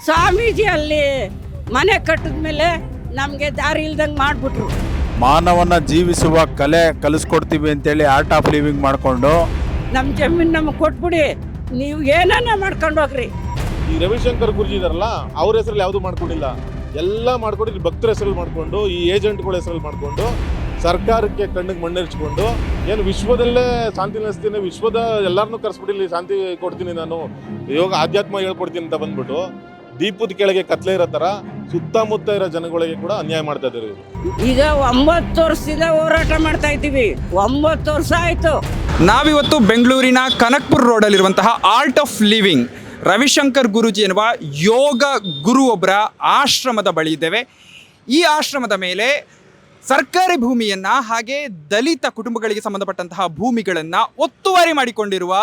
ಸ್ವಾಮೀಜಿ ಅಲ್ಲಿ ಮನೆ ಕಟ್ಟಿದ ಮೇಲೆ ನಮಗೆ ದಾರಿ ಇಲ್ದಂಗೆ ಮಾಡಿಬಿಟ್ರು. ಮಾನವನ ಜೀವಿಸುವ ಕಲೆ ಕಲಿಸ್ಕೊಡ್ತೀವಿ ಅಂತೇಳಿ ಆರ್ಟ್ ಆಫ್ ಲಿವಿಂಗ್ ಮಾಡಿಕೊಂಡು ನಮ್ಮ ಜಮೀನು ನಮಗೆ ಕೊಟ್ಬಿಡಿ, ನೀವು ಏನನ್ನ ಮಾಡ್ಕೊಂಡು ಹೋಗ್ರಿ. ಈ ರವಿಶಂಕರ್ ಗುರುಜಿ ಇದಾರಲ್ಲ, ಅವ್ರ ಹೆಸರಲ್ಲಿ ಯಾವುದು ಮಾಡ್ಕೊಂಡಿಲ್ಲ, ಎಲ್ಲ ಮಾಡ್ಕೊಂಡು ಭಕ್ತರ ಹೆಸರಲ್ಲಿ ಮಾಡಿಕೊಂಡು, ಈ ಏಜೆಂಟ್ಗಳ ಹೆಸರಲ್ಲಿ ಮಾಡಿಕೊಂಡು, ಸರ್ಕಾರಕ್ಕೆ ಕಣ್ಣಿಗೆ ಮಣ್ಣೆರ್ಚ್ಕೊಂಡು, ಏನು ವಿಶ್ವದಲ್ಲೇ ಶಾಂತಿ ನೆಲೆಸ್ತೀನಿ, ವಿಶ್ವದ ಎಲ್ಲರನ್ನೂ ಕರೆಸ್ಬಿಟ್ಟಿಲ್ಲಿ ಶಾಂತಿ ಕೊಡ್ತೀನಿ, ನಾನು ಯೋಗ ಆಧ್ಯಾತ್ಮ ಹೇಳ್ಕೊಡ್ತೀನಿ ಅಂತ ಬಂದ್ಬಿಟ್ಟು ದೀಪದ ಕೆಳಗೆ ಕತ್ಲೆ ಇರೋ ಥರ ಸುತ್ತಮುತ್ತ ಇರೋ ಜನಗಳಿಗೆ ಕೂಡ ಅನ್ಯಾಯ ಮಾಡ್ತಾ ಇದ್ದಾರೆ. ಈಗ 9 ವರ್ಷದಿಂದ ಹೋರಾಟ ಮಾಡ್ತಾ ಇದ್ದೀವಿ, 9 ವರ್ಷ ಆಯಿತು. ನಾವಿವತ್ತು ಬೆಂಗಳೂರಿನ ಕನಕ್ಪುರ್ ರೋಡಲ್ಲಿರುವಂತಹ art of living Ravishankar Guruji ಎನ್ನುವ ಯೋಗ ಗುರು ಒಬ್ಬರ ಆಶ್ರಮದ ಬಳಿ ಇದ್ದೇವೆ. ಈ ಆಶ್ರಮದ ಮೇಲೆ ಸರ್ಕಾರಿ ಭೂಮಿಯನ್ನು ಹಾಗೆ ದಲಿತ ಕುಟುಂಬಗಳಿಗೆ ಸಂಬಂಧಪಟ್ಟಂತಹ ಭೂಮಿಗಳನ್ನು ಒತ್ತುವರಿ ಮಾಡಿಕೊಂಡಿರುವ,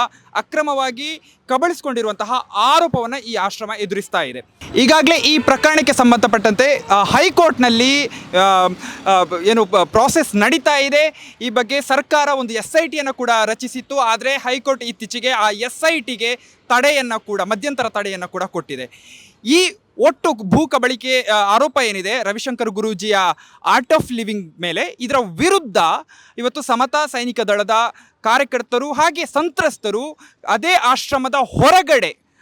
ಅಕ್ರಮವಾಗಿ ಕಬಳಿಸಿಕೊಂಡಿರುವಂತಹ ಆರೋಪವನ್ನು ಈ ಆಶ್ರಮ ಎದುರಿಸ್ತಾ ಇದೆ. ಈಗಾಗಲೇ ಈ ಪ್ರಕರಣಕ್ಕೆ ಸಂಬಂಧಪಟ್ಟಂತೆ ಹೈಕೋರ್ಟ್ನಲ್ಲಿ ಏನು ಪ್ರಾಸೆಸ್ ನಡೀತಾ ಇದೆ. ಈ ಬಗ್ಗೆ ಸರ್ಕಾರ ಒಂದು SIT ಕೂಡ ರಚಿಸಿತ್ತು. ಆದರೆ ಹೈಕೋರ್ಟ್ ಇತ್ತೀಚೆಗೆ ಆ SITಗೆ ತಡೆಯನ್ನು ಕೂಡ, ಮಧ್ಯಂತರ ತಡೆಯನ್ನು ಕೂಡ ಕೊಟ್ಟಿದೆ. ಈ ಒಟ್ಟು ಭೂ ಕಬಳಿಕೆ ಆರೋಪ ಏನಿದೆ ರವಿಶಂಕರ್ ಗುರೂಜಿಯ ಆರ್ಟ್ ಆಫ್ ಲಿವಿಂಗ್ ಮೇಲೆ, ಇದರ ವಿರುದ್ಧ ಇವತ್ತು ಸಮತಾ ಸೈನಿಕ ದಳದ ಕಾರ್ಯಕರ್ತರು ಹಾಗೆ ಸಂತ್ರಸ್ತರು ಅದೇ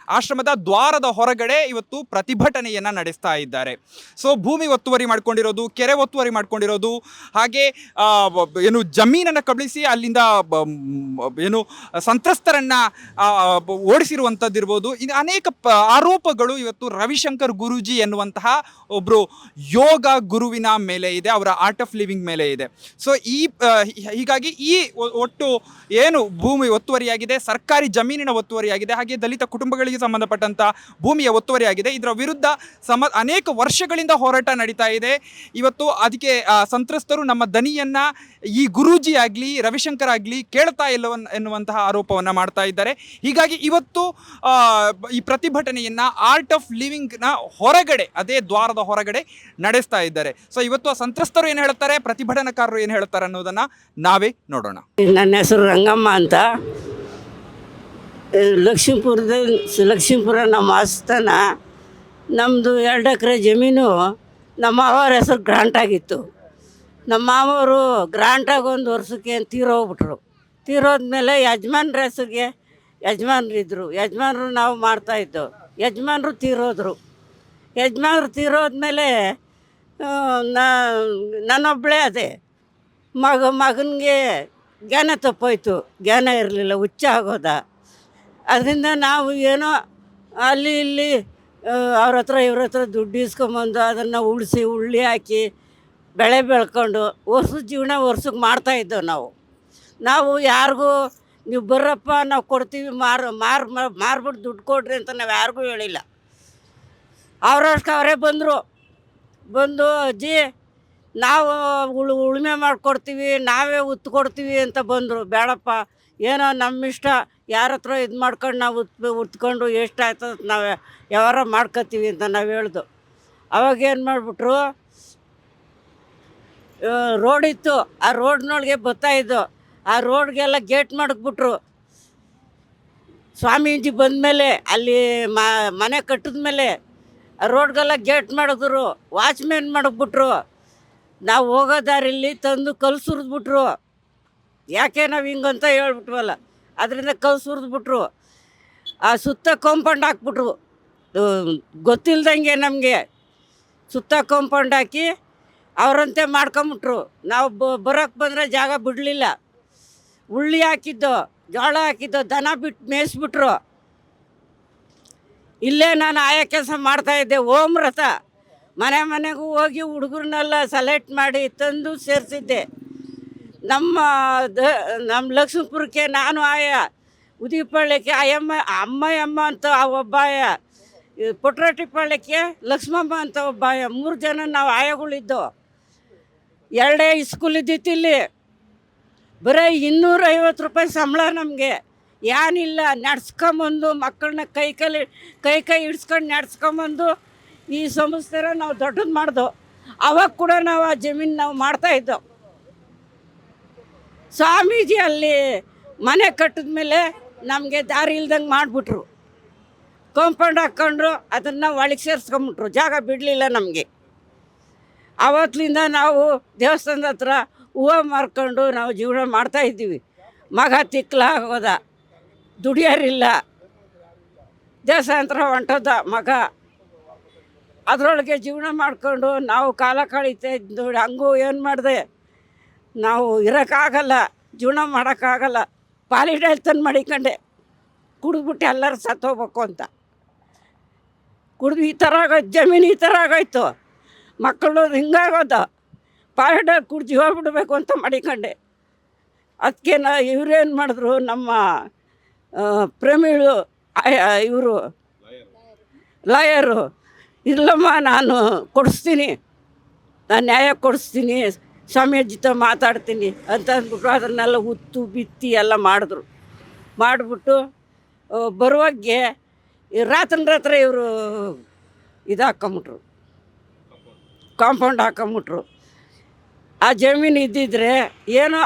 ಆಶ್ರಮದ ದ್ವಾರದ ಹೊರಗಡೆ ಇವತ್ತು ಪ್ರತಿಭಟನೆಯನ್ನು ನಡೆಸ್ತಾ ಇದ್ದಾರೆ. ಸೊ ಭೂಮಿ ಒತ್ತುವರಿ ಮಾಡ್ಕೊಂಡಿರೋದು, ಕೆರೆ ಒತ್ತುವರಿ ಮಾಡ್ಕೊಂಡಿರೋದು, ಹಾಗೆ ಏನು ಜಮೀನನ್ನು ಕಬಳಿಸಿ ಅಲ್ಲಿಂದ ಏನು ಸಂತ್ರಸ್ತರನ್ನು ಓಡಿಸಿರುವಂಥದ್ದಿರ್ಬೋದು. ಇದು ಅನೇಕ ಆರೋಪಗಳು ಇವತ್ತು ರವಿಶಂಕರ್ ಗುರೂಜಿ ಎನ್ನುವಂತಹ ಒಬ್ಬರು ಯೋಗ ಗುರುವಿನ ಮೇಲೆ ಇದೆ, ಅವರ ಆರ್ಟ್ ಆಫ್ ಲಿವಿಂಗ್ ಮೇಲೆ ಇದೆ. ಸೊ ಹೀಗಾಗಿ ಈ ಒಟ್ಟು ಏನು ಭೂಮಿ ಒತ್ತುವರಿಯಾಗಿದೆ, ಸರ್ಕಾರಿ ಜಮೀನಿನ ಒತ್ತುವರಿಯಾಗಿದೆ, ಹಾಗೆ ದಲಿತ ಕುಟುಂಬಗಳಿಗೆ ಸಂಬಂಧಪಟ್ಟಂತ ಭೂಮಿಯ ಒತ್ತುವರಿಯಾಗಿದೆ. ಇದರ ವಿರುದ್ಧ ಅನೇಕ ವರ್ಷಗಳಿಂದ ಹೋರಾಟ ನಡೀತಾ ಇದೆ. ಇವತ್ತು ಅದಕ್ಕೆ ಸಂತ್ರಸ್ತರು ನಮ್ಮ ದನಿಯನ್ನ ಈ ಗುರೂಜಿ ಆಗಲಿ ರವಿಶಂಕರ್ ಆಗಲಿ ಕೇಳ್ತಾ ಇಲ್ಲ ಎನ್ನುವಂತಹ ಆರೋಪವನ್ನು ಮಾಡ್ತಾ ಇದ್ದಾರೆ. ಹೀಗಾಗಿ ಇವತ್ತು ಈ ಪ್ರತಿಭಟನೆಯನ್ನ ಆರ್ಟ್ ಆಫ್ ಲಿವಿಂಗ್ನ ಹೊರಗಡೆ, ಅದೇ ದ್ವಾರದ ಹೊರಗಡೆ ನಡೆಸ್ತಾ ಇದ್ದಾರೆ. ಸೊ ಇವತ್ತು ಆ ಸಂತ್ರಸ್ತರು ಏನು ಹೇಳ್ತಾರೆ, ಪ್ರತಿಭಟನಾಕಾರರು ಏನು ಹೇಳ್ತಾರೆ ಅನ್ನೋದನ್ನ ನಾವೇ ನೋಡೋಣ. ನನ್ನ ಹೆಸರು ರಂಗಮ್ಮ ಅಂತ. ಲಕ್ಷ್ಮೀಪುರ ನಮ್ಮ ಆಸ್ಥಾನ. ನಮ್ಮದು 2 ಎಕರೆ ಜಮೀನು ನಮ್ಮ ಮಾವರ ಹೆಸರು ಗ್ರಾಂಟ್ ಆಗಿತ್ತು. ನಮ್ಮ ಮಾವರು ಗ್ರಾಂಟಾಗಿ 1 ವರ್ಷಕ್ಕೆ ತೀರೋಗ್ಬಿಟ್ರು. ತೀರೋದ್ಮೇಲೆ ಯಜಮಾನ್ರ ಹೆಸರಿಗೆ ಯಜಮಾನ್ರಿದ್ದರು. ಯಜಮಾನ್ರು ನಾವು ಮಾಡ್ತಾಯಿದ್ದೋ. ಯಜಮಾನ್ರು ತೀರೋದ್ಮೇಲೆ ನನ್ನೊಬ್ಬಳೇ ಅದೇ ಮಗನಿಗೆ ಜ್ಞಾನ ತಪ್ಪೋಯ್ತು. ಜ್ಞಾನ ಇರಲಿಲ್ಲ, ಹುಚ್ಚ ಆಗೋದ. ಅದರಿಂದ ನಾವು ಏನೋ ಅಲ್ಲಿ ಇಲ್ಲಿ ಅವ್ರ ಹತ್ರ ದುಡ್ಡು ಇಸ್ಕೊಂಬಂದು ಅದನ್ನು ಉಳ್ಳಿ ಹಾಕಿ ಬೆಳೆ ಬೆಳ್ಕೊಂಡು ಜೀವನ ವರ್ಷಕ್ಕೆ ಮಾಡ್ತಾಯಿದ್ದೆವು. ನಾವು ಯಾರಿಗೂ ನೀವು ಬರ್ರಪ್ಪ ನಾವು ಕೊಡ್ತೀವಿ, ಮಾರ್ಬಿಟ್ಟು ದುಡ್ಡು ಕೊಡ್ರಿ ಅಂತ ನಾವು ಯಾರಿಗೂ ಹೇಳಿಲ್ಲ. ಅವರೇ ಬಂದು ಅಜ್ಜಿ ನಾವು ಉಳುಮೆ ಮಾಡಿಕೊಡ್ತೀವಿ, ನಾವೇ ಉತ್ತು ಕೊಡ್ತೀವಿ ಅಂತ ಬಂದರು. ಬೇಡಪ್ಪ, ಏನೋ ನಮ್ಮಿಷ್ಟ, ಯಾರ ಹತ್ರ ಇದು ಮಾಡ್ಕೊಂಡು ನಾವು ಉತ್ಕೊಂಡು ಎಷ್ಟಾಯ್ತದ ನಾವು ಯಾವಾರ ಮಾಡ್ಕೊತೀವಿ ಅಂತ ನಾವು ಹೇಳ್ದು. ಅವಾಗ ಏನು ಮಾಡಿಬಿಟ್ರು, ರೋಡ್ ಇತ್ತು, ಆ ರೋಡ್ನೊಳಗೆ ಬರ್ತಾಯಿದ್ದು. ಆ ರೋಡ್ಗೆಲ್ಲ ಗೇಟ್ ಮಾಡಿಬಿಟ್ರು. ಸ್ವಾಮೀಜಿ ಬಂದಮೇಲೆ ಅಲ್ಲಿ ಮನೆ ಕಟ್ಟಿದ್ಮೇಲೆ ಆ ರೋಡ್ಗೆಲ್ಲ ಗೇಟ್ ಮಾಡಿದ್ರು. ವಾಚ್ಮ್ಯಾನ್ ಮಾಡಿಬಿಟ್ರು. ನಾವು ಹೋಗೋ ದಾರಿಲಿ ತಂದು ಕಲ್ಲು ಸುರಿದ್ಬಿಟ್ರು. ಯಾಕೆ ನಾವು ಹಿಂಗಂತ ಹೇಳ್ಬಿಟ್ವಲ್ಲ, ಅದರಿಂದ ಕಲ್ಲು ಸುರಿದ್ಬಿಟ್ರು. ಆ ಸುತ್ತ ಕಾಂಪೌಂಡ್ ಹಾಕ್ಬಿಟ್ರು. ಗೊತ್ತಿಲ್ದಂಗೆ ನಮಗೆ ಸುತ್ತ ಕಾಂಪೌಂಡ್ ಹಾಕಿ ಅವರಂತೆ ಮಾಡ್ಕೊಂಬಿಟ್ರು. ನಾವು ಬರೋಕ್ಕೆ ಬಂದರೆ ಜಾಗ ಬಿಡಲಿಲ್ಲ. ಉಳ್ಳಿ ಹಾಕಿದ್ದೋ, ಜೋಳ ಹಾಕಿದ್ದೋ ದನ ಬಿಟ್ಟು ಮೇಯಿಸ್ಬಿಟ್ರು. ಇಲ್ಲೇ ನಾನು ಆಯಾ ಕೆಲಸ ಮಾಡ್ತಾಯಿದ್ದೆ. ಓಂ ರಥ ಮನೆಗೂ ಹೋಗಿ ಹುಡುಗರನ್ನೆಲ್ಲ ಸೆಲೆಕ್ಟ್ ಮಾಡಿ ತಂದು ಸೇರಿಸಿದ್ದೆ. ನಮ್ಮ ಲಕ್ಷ್ಮೀಪುರಕ್ಕೆ ನಾನು ಆಯಾ, ಉದಿಪಳ್ಳಿಗೆ ಅಮ್ಮಯ್ಯಮ್ಮ ಅಂತ ಒಬ್ಬ ಆಯ, ಪುಟ್ರಟ್ಟಿಪಾಳ್ಯಕ್ಕೆ ಲಕ್ಷ್ಮಮ್ಮ ಅಂತ ಒಬ್ಬ ಆಯ. 3 ಜನ ನಾವು ಆಯಗಳಿದ್ದು. 2 ಸ್ಕೂಲ್ ಇದ್ದಿತ್ತು ಇಲ್ಲಿ. ಬರೀ 250 ರೂಪಾಯಿ ಸಂಬಳ ನಮಗೆ. ಏನಿಲ್ಲ, ನಡ್ಸ್ಕೊಂಬಂದು ಮಕ್ಕಳನ್ನ ಕೈ ಹಿಡ್ಸ್ಕೊಂಡು ನಡ್ಸ್ಕೊಂಬಂದು ಈ ಸಂಸ್ಥೆನ ನಾವು ದೊಡ್ಡದು ಮಾಡ್ದೋ. ಅವಾಗ ಕೂಡ ನಾವು ಆ ಜಮೀನು ನಾವು ಮಾಡ್ತಾಯಿದ್ದೋ. ಸ್ವಾಮೀಜಿ ಅಲ್ಲಿ ಮನೆ ಕಟ್ಟಿದ ಮೇಲೆ ನಮಗೆ ದಾರಿ ಇಲ್ದಂಗೆ ಮಾಡಿಬಿಟ್ರು. ಕಾಂಪೌಂಡ್ ಹಾಕ್ಕೊಂಡ್ರು, ಅದನ್ನು ಒಳಗೆ ಸೇರಿಸ್ಕೊಂಬಿಟ್ರು, ಜಾಗ ಬಿಡಲಿಲ್ಲ ನಮಗೆ. ಆವತ್ತಿಂದ ನಾವು ದೇವಸ್ಥಾನದ ಹತ್ರ ಹೂವು ಮಾರ್ಕೊಂಡು ನಾವು ಜೀವನ ಮಾಡ್ತಾಯಿದ್ದೀವಿ. ಮಗ ತಿಕ್ಕಲಾಗೋದ, ದುಡಿಯೋರಿಲ್ಲ, ದೇವಸ್ಥಾನ ಹತ್ರ ಹೊಂಟೋದ ಮಗ, ಅದರೊಳಗೆ ಜೀವನ ಮಾಡಿಕೊಂಡು ನಾವು ಕಾಲ ಕಳೀತಾ ಇದ್ದು. ಹಂಗೂ ಏನು ಮಾಡಿದೆ, ನಾವು ಇರೋಕ್ಕಾಗಲ್ಲ, ಜೀವನ ಮಾಡೋಕ್ಕಾಗಲ್ಲ, ಪಾಲಿಡಲ್ ತಂದು ಮಡಿಕೊಂಡೆ, ಕುಡಿದ್ಬಿಟ್ಟು ಎಲ್ಲರೂ ಸತ್ತೋಗ್ಬೇಕು ಅಂತ. ಕುಡಿದು ಈ ಥರ ಆಗೋಯ್ತು, ಜಮೀನು ಈ ಥರ ಆಗೋಯ್ತು, ಮಕ್ಕಳು ಹಿಂಗಾಗೋದು, ಪಾಲಿಡಲ್ ಕುಡ್ದು ಜೀವ ಬಿಡಬೇಕು ಅಂತ ಮಡಿಕೊಂಡೆ. ಅದಕ್ಕೆ ಇವ್ರೇನು ಮಾಡಿದ್ರು, ನಮ್ಮ ಪ್ರೇಮಿಗಳು ಇವರು ಲಾಯರು, ಇಲ್ಲಮ್ಮ ನಾನು ಕೊಡಿಸ್ತೀನಿ, ನಾನು ನ್ಯಾಯ ಕೊಡಿಸ್ತೀನಿ, ಸ್ವಾಮಿ ಜೊತೆ ಮಾತಾಡ್ತೀನಿ ಅಂತ ಅಂದ್ಬಿಟ್ಟು ಅದನ್ನೆಲ್ಲ ಉತ್ತು ಬಿತ್ತಿ ಎಲ್ಲ ಮಾಡಿಬಿಟ್ಟು ಬರುವಾಗೆ ರಾತ್ರಿ ಇವರು ಇದು ಹಾಕೊಂಬಿಟ್ರು, ಕಾಂಪೌಂಡ್ ಹಾಕೊಂಬಿಟ್ರು. ಆ ಜಮೀನು ಇದ್ದಿದ್ರೆ ಏನೋ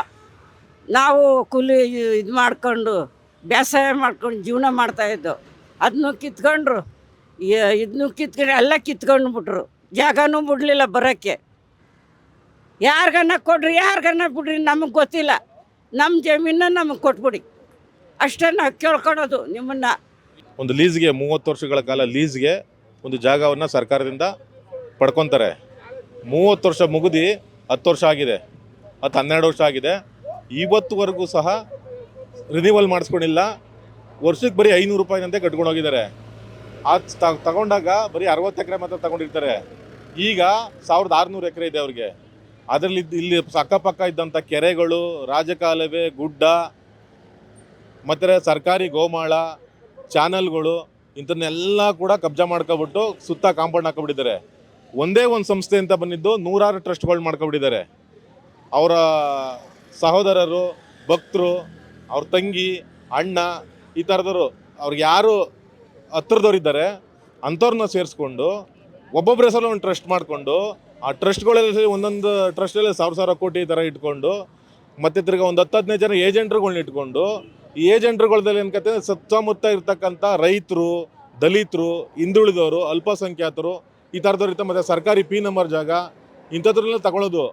ನಾವು ಕೂಲಿ ಇದು ಮಾಡ್ಕೊಂಡು ಬೇಸಾಯ ಮಾಡ್ಕೊಂಡು ಜೀವನ ಮಾಡ್ತಾಯಿದ್ದೋ, ಅದನ್ನು ಕಿತ್ಕೊಂಡ್ರು, ಇದನ್ನು ಕಿತ್ಕೊಂಡು ಎಲ್ಲ ಕಿತ್ಕೊಂಡ್ಬಿಟ್ರು, ಜಾಗನೂ ಬಿಡಲಿಲ್ಲ ಬರೋಕ್ಕೆ. ಯಾರಿಗನ್ನ ಕೊಡ್ರಿ, ಯಾರಿಗನ್ನ ಬಿಡ್ರಿ, ನಮಗೆ ಗೊತ್ತಿಲ್ಲ, ನಮ್ಮ ಜಮೀನ ನಮಗೆ ಕೊಟ್ಬಿಡಿ ಅಷ್ಟೇ ನಾವು ಕೇಳ್ಕೊಳೋದು ನಿಮ್ಮನ್ನು. ಒಂದು ಲೀಸ್ಗೆ 30 ವರ್ಷಗಳ ಕಾಲ ಲೀಸ್ಗೆ ಒಂದು ಜಾಗವನ್ನು ಸರ್ಕಾರದಿಂದ ಪಡ್ಕೊತಾರೆ. 30 ವರ್ಷ ಮುಗಿದು 10 ವರ್ಷ ಆಗಿದೆ, 12 ವರ್ಷ ಆಗಿದೆ, ಇವತ್ತುವರೆಗೂ ಸಹ ರಿನಿವಲ್ ಮಾಡಿಸ್ಕೊಂಡಿಲ್ಲ. ವರ್ಷಕ್ಕೆ ಬರೀ 500 ರೂಪಾಯಿನಂತೆ ಕಟ್ಕೊಂಡು ಹೋಗಿದ್ದಾರೆ. ಅದು ತಗೊಂಡಾಗ ಬರೀ 60 ಎಕರೆ ಮಾತ್ರ ತಗೊಂಡಿರ್ತಾರೆ. ಈಗ 1600 ಎಕರೆ ಇದೆ ಅವ್ರಿಗೆ. ಅದರಲ್ಲಿ ಇಲ್ಲಿ ಅಕ್ಕಪಕ್ಕ ಇದ್ದಂಥ ಕೆರೆಗಳು, ರಾಜಕಾಲುವೆ, ಗುಡ್ಡ, ಮತ್ತು ಸರ್ಕಾರಿ ಗೋಮಾಳ, ಚಾನಲ್ಗಳು ಇಂಥನ್ನೆಲ್ಲ ಕೂಡ ಕಬ್ಜಾ ಮಾಡ್ಕೊಬಿಟ್ಟು ಸುತ್ತ ಕಾಂಪೌಂಡ್ ಹಾಕೊಬಿಟ್ಟಿದ್ದಾರೆ. ಒಂದೇ ಒಂದು ಸಂಸ್ಥೆ ಅಂತ ಬಂದಿದ್ದು 100 ಟ್ರಸ್ಟ್ಗಳು ಮಾಡ್ಕೊಬಿಟ್ಟಿದ್ದಾರೆ. ಅವರ ಸಹೋದರರು, ಭಕ್ತರು, ಅವ್ರ ತಂಗಿ, ಅಣ್ಣ, ಈ ಥರದವರು, ಅವ್ರಿಗೆ ಯಾರು ಹತ್ರದವ್ರಿದ್ದಾರೆ ಅಂಥವ್ರನ್ನ ಸೇರಿಸ್ಕೊಂಡು ಒಬ್ಬೊಬ್ಬರ ಹೆಸರು ಒಂದು ಟ್ರಸ್ಟ್ ಮಾಡಿಕೊಂಡು, ಆ ಟ್ರಸ್ಟ್ಗಳೆಲ್ಲ ಒಂದೊಂದು ಟ್ರಸ್ಟಲ್ಲಿ 1000 ಕೋಟಿ ಈ ಥರ ಇಟ್ಕೊಂಡು, ಮತ್ತು ತಿರ್ಗಿ ಒಂದು 10-15 ಜನ ಏಜೆಂಟ್ರುಗಳ್ನ ಇಟ್ಕೊಂಡು, ಈ ಏಜೆಂಟ್ರುಗಳದಲ್ಲಿ ಏನ್ಕತ್ತೆ ಸುತ್ತಮುತ್ತ ಇರ್ತಕ್ಕಂಥ ರೈತರು, ದಲಿತರು, ಹಿಂದುಳಿದವರು, ಅಲ್ಪಸಂಖ್ಯಾತರು, ಈ ಥರದವ್ರು ಇರ್ತಾರೆ. ಮತ್ತು ಸರ್ಕಾರಿ P ನಂಬರ್ ಜಾಗ ಇಂಥದ್ರನ್ನೆಲ್ಲ ತಗೊಳ್ಳೋದು,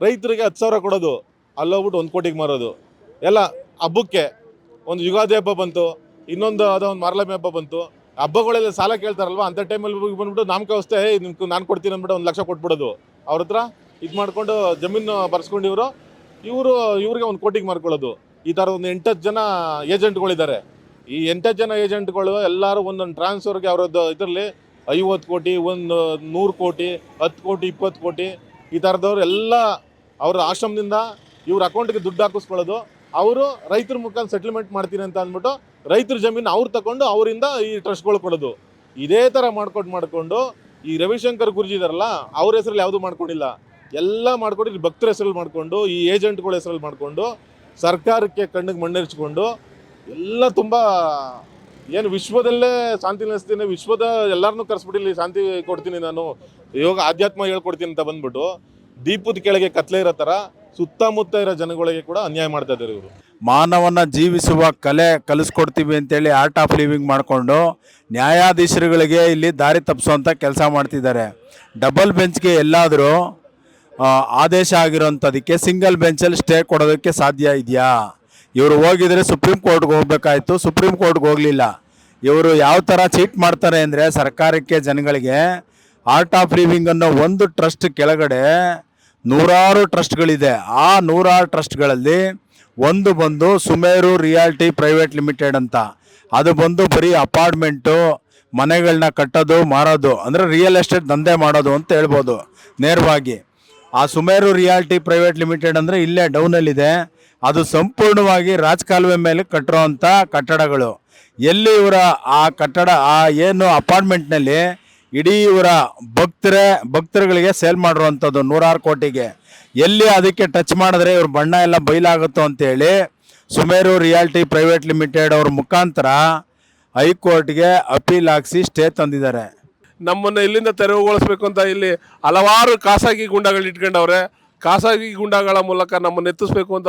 ರೈತರಿಗೆ 10,000 ಕೊಡೋದು, ಅಲ್ಲೋಗ್ಬಿಟ್ಟು 1 ಕೋಟಿಗೆ ಮಾರೋದು. ಎಲ್ಲ ಹಬ್ಬಕ್ಕೆ ಒಂದು ಯುಗಾದಿ ಹಬ್ಬ ಬಂತು, ಇನ್ನೊಂದು ಒಂದು ಮಾರಲಮ್ಮಿ ಹಬ್ಬ ಬಂತು, ಹಬ್ಬಗಳೆಲ್ಲ ಸಾಲ ಕೇಳ್ತಾರಲ್ವ, ಅಂಥ ಟೈಮಲ್ಲಿ ಬಂದ್ಬಿಟ್ಟು ನಾಮಕ ವ್ಯವಸ್ಥೆ ನಿಮ್ಗೆ ನಾನು ಕೊಡ್ತೀನಿ ಅಂದ್ಬಿಟ್ಟು 1 ಲಕ್ಷ ಕೊಟ್ಬಿಡೋದು. ಅವ್ರ ಹತ್ರ ಇದು ಮಾಡಿಕೊಂಡು ಜಮೀನು ಬರ್ಸ್ಕೊಂಡು ಇವ್ರಿಗೆ 1 ಕೋಟಿಗೆ ಮಾರ್ಕೊಳ್ಳೋದು. ಈ ಥರ ಒಂದು 8-10 ಜನ ಏಜೆಂಟ್ಗಳಿದ್ದಾರೆ. ಈ 8-10 ಜನ ಏಜೆಂಟ್ಗಳು ಎಲ್ಲರೂ ಒಂದೊಂದು ಟ್ರಾನ್ಸ್ಫರ್ಗೆ ಅವರದ್ದು ಇದರಲ್ಲಿ 50 ಕೋಟಿ, 100 ಕೋಟಿ, 10 ಕೋಟಿ, 20 ಕೋಟಿ, ಈ ಥರದವ್ರು ಎಲ್ಲ ಅವ್ರ ಆಶ್ರಮದಿಂದ ಇವ್ರ ಅಕೌಂಟ್ಗೆ ದುಡ್ಡು ಹಾಕಿಸ್ಕೊಳ್ಳೋದು. ಅವರು ರೈತರ ಮುಖಾಂತರ ಸೆಟ್ಲ್ಮೆಂಟ್ ಮಾಡ್ತೀನಿ ಅಂತ ಅಂದ್ಬಿಟ್ಟು ರೈತರ ಜಮೀನು ಅವ್ರು ತಗೊಂಡು ಅವರಿಂದ ಈ ಟ್ರಸ್ಟ್ಗಳು ಕೊಡೋದು. ಇದೇ ಥರ ಮಾಡಿಕೊಂಡು ಈ ರವಿಶಂಕರ್ ಗುರೂಜಿ ಇದಾರಲ್ಲ, ಅವ್ರ ಹೆಸರಲ್ಲಿ ಯಾವುದೂ ಮಾಡ್ಕೊಂಡಿಲ್ಲ, ಎಲ್ಲ ಮಾಡ್ಕೊಂಡು ಇಲ್ಲಿ ಭಕ್ತರ ಹೆಸರಲ್ಲಿ ಮಾಡಿಕೊಂಡು, ಈ ಏಜೆಂಟ್ಗಳ ಹೆಸರಲ್ಲಿ ಮಾಡಿಕೊಂಡು, ಸರ್ಕಾರಕ್ಕೆ ಕಣ್ಣಿಗೆ ಮಣ್ಣೆರ್ಚ್ಕೊಂಡು ಎಲ್ಲ ತುಂಬ ಏನು ವಿಶ್ವದಲ್ಲೇ ಶಾಂತಿ ನೆಲೆಸ್ತೀನಿ, ವಿಶ್ವದ ಎಲ್ಲರನ್ನೂ ಕರೆಸ್ಬಿಟ್ಟು ಇಲ್ಲಿ ಶಾಂತಿ ಕೊಡ್ತೀನಿ, ನಾನು ಯೋಗ ಆಧ್ಯಾತ್ಮ ಹೇಳ್ಕೊಡ್ತೀನಿ ಅಂತ ಬಂದ್ಬಿಟ್ಟು ದೀಪದ ಕೆಳಗೆ ಕತ್ಲೆ ಇರೋ ಥರ ಸುತ್ತಮುತ್ತ ಇರೋ ಜನಗಳಿಗೆ ಕೂಡ ಅನ್ಯಾಯ ಮಾಡ್ತಾ ಇದ್ದಾರೆ ಇವರು. ಮಾನವನ ಜೀವಿಸುವ ಕಲೆ ಕಲಿಸ್ಕೊಡ್ತೀವಿ ಅಂತೇಳಿ ಆರ್ಟ್ ಆಫ್ ಲಿವಿಂಗ್ ಮಾಡಿಕೊಂಡು ನ್ಯಾಯಾಧೀಶರುಗಳಿಗೆ ಇಲ್ಲಿ ದಾರಿ ತಪ್ಪಿಸುವಂಥ ಕೆಲಸ ಮಾಡ್ತಿದ್ದಾರೆ. ಡಬಲ್ ಬೆಂಚ್ಗೆ ಎಲ್ಲಾದರೂ ಆದೇಶ ಆಗಿರೋಂಥದಕ್ಕೆ ಸಿಂಗಲ್ ಬೆಂಚಲ್ಲಿ ಸ್ಟೇ ಕೊಡೋದಕ್ಕೆ ಸಾಧ್ಯ ಇದೆಯಾ? ಇವರು ಹೋಗಿದರೆ ಸುಪ್ರೀಂ ಕೋರ್ಟ್ಗೆ ಹೋಗ್ಬೇಕಾಯ್ತು, ಸುಪ್ರೀಂ ಕೋರ್ಟ್ಗೆ ಹೋಗಲಿಲ್ಲ. ಇವರು ಯಾವ ಥರ ಚೀಟ್ ಮಾಡ್ತಾರೆ ಅಂದರೆ, ಸರ್ಕಾರಕ್ಕೆ, ಜನಗಳಿಗೆ ಆರ್ಟ್ ಆಫ್ ಲಿವಿಂಗ್ ಅನ್ನೋ ಒಂದು ಟ್ರಸ್ಟ್ ಕೆಳಗಡೆ 100 ಟ್ರಸ್ಟ್ಗಳಿದೆ. ಆ 100 ಟ್ರಸ್ಟ್ಗಳಲ್ಲಿ ಒಂದು ಬಂದು ಸುಮೇರು ರಿಯಾಲ್ಟಿ ಪ್ರೈವೇಟ್ ಲಿಮಿಟೆಡ್ ಅಂತ, ಅದು ಬಂದು ಬರೀ ಅಪಾರ್ಟ್ಮೆಂಟು, ಮನೆಗಳನ್ನ ಕಟ್ಟೋದು, ಮಾರೋದು, ಅಂದರೆ ರಿಯಲ್ ಎಸ್ಟೇಟ್ ದಂಧೆ ಮಾಡೋದು ಅಂತ ಹೇಳ್ಬೋದು ನೇರವಾಗಿ. ಆ ಸುಮೇರು ರಿಯಾಲ್ಟಿ ಪ್ರೈವೇಟ್ ಲಿಮಿಟೆಡ್ ಅಂದರೆ ಇಲ್ಲೇ ಡೌನಲ್ಲಿದೆ. ಅದು ಸಂಪೂರ್ಣವಾಗಿ ರಾಜಕಾಲುವೆ ಮೇಲೆ ಕಟ್ಟಿರೋವಂಥ ಕಟ್ಟಡಗಳು. ಎಲ್ಲಿ ಇವರ ಆ ಕಟ್ಟಡ, ಆ ಏನು ಅಪಾರ್ಟ್ಮೆಂಟ್ನಲ್ಲಿ ಇಡೀ ಇವರ ಭಕ್ತರುಗಳಿಗೆ ಸೇಲ್ ಮಾಡಿರುವಂಥದ್ದು 100 ಕೋಟಿಗೆ, ಎಲ್ಲಿ ಅದಕ್ಕೆ ಟಚ್ ಮಾಡಿದ್ರೆ ಇವ್ರ ಬಣ್ಣ ಎಲ್ಲ ಬಯಲಾಗುತ್ತೋ ಅಂತೇಳಿ ಸುಮೇರು ರಿಯಾಲ್ಟಿ ಪ್ರೈವೇಟ್ ಲಿಮಿಟೆಡ್ ಅವ್ರ ಮುಖಾಂತರ ಹೈಕೋರ್ಟ್ಗೆ ಅಪೀಲ್ ಹಾಕಿಸಿ ಸ್ಟೇ ತಂದಿದ್ದಾರೆ. ನಮ್ಮನ್ನು ಇಲ್ಲಿಂದ ತೆರವುಗೊಳಿಸ್ಬೇಕು ಅಂತ ಇಲ್ಲಿ ಹಲವಾರು ಖಾಸಗಿ ಗುಂಡಗಳು ಇಟ್ಕೊಂಡವ್ರೆ. ಖಾಸಗಿ ಗುಂಡಗಳ ಮೂಲಕ ನಮ್ಮನ್ನು ಎತ್ತಿಸ್ಬೇಕು ಅಂತ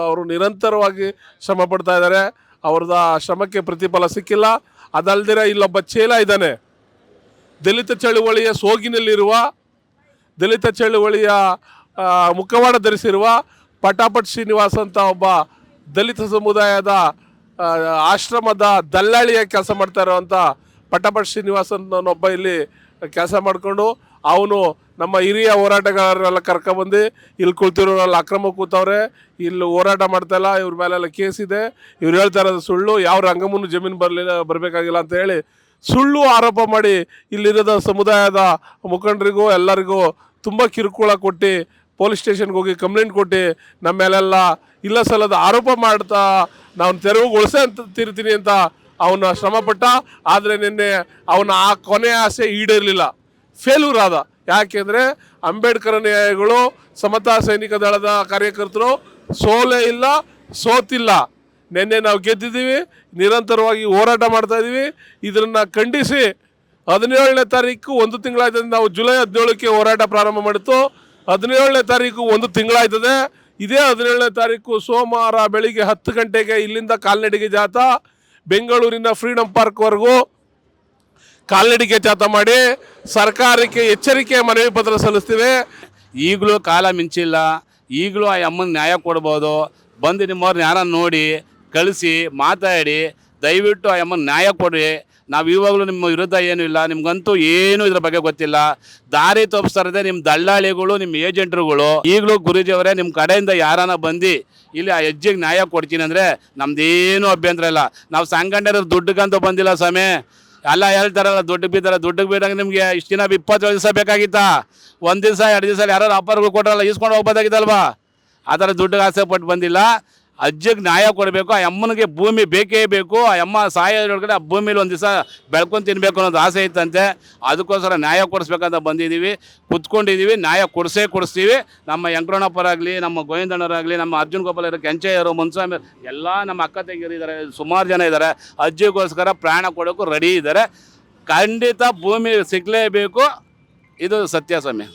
ಅವರು ನಿರಂತರವಾಗಿ ಶ್ರಮ ಪಡ್ತಾ ಇದ್ದಾರೆ. ಅವ್ರದ್ದು ಆ ಶ್ರಮಕ್ಕೆ ಪ್ರತಿಫಲ ಸಿಕ್ಕಿಲ್ಲ. ಅದಲ್ದಿರ ಇಲ್ಲೊಬ್ಬ ಚೇಲ ಇದ್ದಾನೆ, ದಲಿತ ಚಳುವಳಿಯ ಸೋಗಿನಲ್ಲಿರುವ, ದಲಿತ ಚಳುವಳಿಯ ಮುಖವಾಡ ಧರಿಸಿರುವ ಪಟಾಪಟ್ ಶ್ರೀನಿವಾಸ್ ಅಂತ ಒಬ್ಬ ದಲಿತ ಸಮುದಾಯದ ಆಶ್ರಮದ ದಲ್ಲಾಳಿಯ ಕೆಲಸ ಮಾಡ್ತಾ ಇರೋವಂಥ ಪಟಾಪಟ್ ಶ್ರೀನಿವಾಸ್ ಅನ್ನೊಬ್ಬ ಇಲ್ಲಿ ಕೆಲಸ ಮಾಡಿಕೊಂಡು ಅವನು ನಮ್ಮ ಹಿರಿಯ ಹೋರಾಟಗಾರರೆಲ್ಲ ಕರ್ಕೊಬಂದು ಇಲ್ಲಿ ಕುಳ್ತಿರೋರೆಲ್ಲ ಅಕ್ರಮ ಕೂತವ್ರೆ, ಇಲ್ಲಿ ಹೋರಾಟ ಮಾಡ್ತಾಯಿಲ್ಲ, ಇವ್ರ ಮೇಲೆಲ್ಲ ಕೇಸ್ ಇದೆ, ಇವ್ರು ಹೇಳ್ತಾ ಇರೋದು ಸುಳ್ಳು, ಯಾವ ರಂಗಮೂನು ಜಮೀನು ಬರಬೇಕಾಗಿಲ್ಲ ಅಂತ ಹೇಳಿ ಸುಳ್ಳು ಆರೋಪ ಮಾಡಿ ಇಲ್ಲಿರೋದ ಸಮುದಾಯದ ಮುಖಂಡರಿಗೂ ಎಲ್ಲರಿಗೂ ತುಂಬ ಕಿರುಕುಳ ಕೊಟ್ಟು ಪೊಲೀಸ್ ಸ್ಟೇಷನ್ಗೆ ಹೋಗಿ ಕಂಪ್ಲೇಂಟ್ ಕೊಟ್ಟು ನಮ್ಮ ಮೇಲೆಲ್ಲ ಇಲ್ಲ ಸಲ್ಲದ ಆರೋಪ ಮಾಡ್ತಾ ನಾವು ತೆರವುಗೊಳಿಸೇ ಅಂತ ತಿರ್ತೀನಿ ಅಂತ ಅವನ ಶ್ರಮಪಟ್ಟ. ಆದರೆ ನಿನ್ನೆ ಅವನ ಆ ಕೊನೆಯ ಆಸೆ ಈಡೇರಲಿಲ್ಲ, ಫೇಲ್ಯೂರ್ ಆದ. ಯಾಕೆಂದರೆ ಅಂಬೇಡ್ಕರ್ ಅನುಯಾಯಿಗಳು, ಸಮತಾ ಸೈನಿಕ ದಳದ ಕಾರ್ಯಕರ್ತರು ಸೋಲೇ ಇಲ್ಲ, ಸೋತಿಲ್ಲ. ನಿನ್ನೆ ನಾವು ಗೆದ್ದಿದ್ದೀವಿ, ನಿರಂತರವಾಗಿ ಹೋರಾಟ ಮಾಡ್ತಾ ಇದ್ದೀವಿ. ಇದನ್ನು ಖಂಡಿಸಿ 17ನೇ ತಾರೀಕು 1 ತಿಂಗಳಾಯ್ತದೆ. ನಾವು ಜುಲೈ 17ಕ್ಕೆ ಹೋರಾಟ ಪ್ರಾರಂಭ ಮಾಡಿತ್ತು. 17ನೇ ತಾರೀಕು 1 ತಿಂಗಳಾಯ್ತದೆ. ಇದೇ 17ನೇ ತಾರೀಕು ಸೋಮವಾರ ಬೆಳಿಗ್ಗೆ 10 ಗಂಟೆಗೆ ಇಲ್ಲಿಂದ ಕಾಲ್ನಡಿಗೆ ಜಾಥಾ ಬೆಂಗಳೂರಿನ ಫ್ರೀಡಮ್ ಪಾರ್ಕ್ವರೆಗೂ ಕಾಲ್ನಡಿಗೆ ಜಾಥಾ ಮಾಡಿ ಸರ್ಕಾರಕ್ಕೆ ಎಚ್ಚರಿಕೆ ಮನವಿ ಪತ್ರ ಸಲ್ಲಿಸ್ತೀವಿ. ಈಗಲೂ ಕಾಲ ಮಿಂಚಿಲ್ಲ, ಈಗಲೂ ಆ ಅಮ್ಮನ ನ್ಯಾಯ ಕೊಡ್ಬೋದು. ಬಂದು ನಿಮ್ಮವ್ರನ್ನ ಯಾರನ್ನ ನೋಡಿ ಕಳಿಸಿ ಮಾತಾಡಿ ದಯವಿಟ್ಟು ಆ ಅಮ್ಮನ ನ್ಯಾಯ ಕೊಡಿ. ನಾವು ಇವಾಗಲೂ ನಿಮ್ಮ ವಿರುದ್ಧ ಏನೂ ಇಲ್ಲ, ನಿಮ್ಗಂತೂ ಏನೂ ಇದ್ರ ಬಗ್ಗೆ ಗೊತ್ತಿಲ್ಲ. ದಾರಿ ತೋರಿಸ್ತಾರದೆ ನಿಮ್ಮ ದಲ್ಲಾಳಿಗಳು, ನಿಮ್ಮ ಏಜೆಂಟ್ರುಗಳು. ಈಗಲೂ ಗುರೂಜಿಯವರೇ, ನಿಮ್ಮ ಕಡೆಯಿಂದ ಯಾರನ್ನ ಬಂದು ಇಲ್ಲಿ ಆ ಹೆಜ್ಜೆಗೆ ನ್ಯಾಯ ಕೊಡ್ತೀನಿ ಅಂದರೆ ನಮ್ದೇನೂ ಅಭ್ಯಂತರ ಇಲ್ಲ. ನಾವು ಸಂಘಟನೆ ದುಡ್ಡಿಗಂತೂ ಬಂದಿಲ್ಲ ಸ್ವಾಮಿ. ಎಲ್ಲ ಹೇಳ್ತಾರಲ್ಲ ದುಡ್ಡಿಗೆ ಬಿದ್ದರೆ, ದುಡ್ಡಿಗೆ ಬಿದ್ದಾಗ ನಿಮಗೆ ಇಷ್ಟು ದಿನ 20 ದಿವಸ ಬೇಕಾಗಿತ್ತಾ? 1 ದಿವಸ 2 ದಿವಸ ಯಾರು ಅಪ್ಪರ್ಗಳು ಕೊಟ್ರಲ್ಲ ಇಸ್ಕೊಂಡು ಹೋಗ್ಬೋದಾಗಿತ್ತಲ್ವಾ? ಆ ಥರ ದುಡ್ಡಿಗೆ ಆಸೆ ಪಟ್ಟು ಬಂದಿಲ್ಲ. ಅಜ್ಜಿಗೆ ನ್ಯಾಯ ಕೊಡಬೇಕು. ಆ ಅಮ್ಮನಿಗೆ ಭೂಮಿ ಬೇಕೇ ಬೇಕು. ಆ ಅಮ್ಮ ಸಾಯೋದ್ರೊಳಗಡೆ ಆ ಭೂಮಿಲಿ 1 ದಿವಸ ಬೆಳ್ಕೊಂಡು ತಿನ್ನಬೇಕು ಅನ್ನೋದು ಆಸೆ ಇತ್ತಂತೆ. ಅದಕ್ಕೋಸ್ಕರ ನ್ಯಾಯ ಕೊಡಿಸ್ಬೇಕಂತ ಬಂದಿದ್ದೀವಿ, ಕುತ್ಕೊಂಡಿದ್ದೀವಿ. ನ್ಯಾಯ ಕೊಡಿಸ್ತೀವಿ. ನಮ್ಮ ವೆಂಕಟರಮಣಪ್ಪರಾಗಲಿ, ನಮ್ಮ ಗೋವಿಂದಣ್ಣವರಾಗಲಿ, ನಮ್ಮ ಅರ್ಜುನ್ ಗೋಪಾಲ್ ಇರೋ ಕೆಂಚಯ್ಯರು, ಮುನ್ಸ್ವಾಮಿ ಎಲ್ಲ ನಮ್ಮ ಅಕ್ಕ ತಂಗಿಯರು ಇದ್ದಾರೆ, ಸುಮಾರು ಜನ ಇದ್ದಾರೆ. ಅಜ್ಜಿಗೋಸ್ಕರ ಪ್ರಾಣ ಕೊಡೋಕ್ಕೂ ರೆಡಿ ಇದ್ದಾರೆ. ಖಂಡಿತ ಭೂಮಿ ಸಿಗಲೇಬೇಕು. ಇದು ಸತ್ಯ ಸ್ವಾಮಿ.